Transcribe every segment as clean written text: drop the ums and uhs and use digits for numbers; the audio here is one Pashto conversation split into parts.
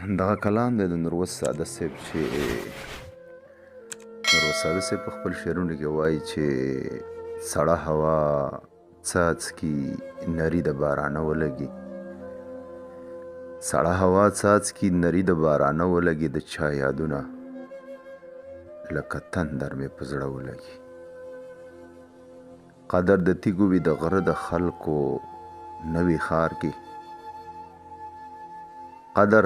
دغه کلام دی د نوروز ساده صاحب چې نوروز ساده صاحب په خپل شعرونو کې وایي چې سړه هوا څاڅکي نري د بارانه ولګي، سړه هوا څاڅکي نري د بارانه ولګي، د چا یادونه لکه تندر مې په زړه ولګي. قدر د تیږو وي د غره د خلکو نوي ښار کې، قدر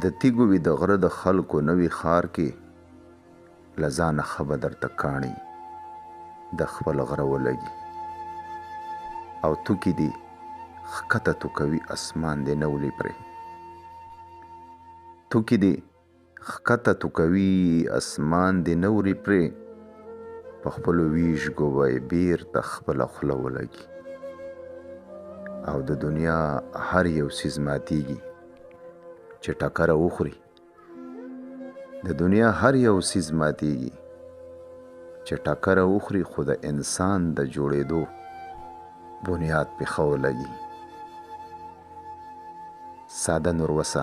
د تیږو وي د غره د خلکو نوي ښار کې، له ځانه ښه به درته کاڼي د خپل غره ولګي. او توکي دي ښکته توکوي اسمان دې نه ولي پرې، توکي دي ښکته توکوي اسمان دې نه ولي پرې، په خپلو ویژګو به یې بېرته خپله خوله ولګي. او د دنیا هر یو څیز ماتیږي چې ټکره وخوري، د دنیا هر یو څیز ماتیږي چې ټکره وخوري، خو د انسان د جوړېدو بنیاد پې ښه ولګي. ساده نوروسه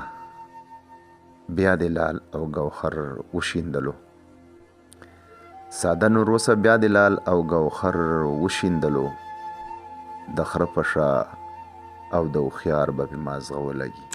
بیا دې لال او ګوهر وشیندلو، ساده نوروسه بیا دې لال او ګوهر وشیندلو، د خره په شا او د هوښیار به مې مازغه ولګي.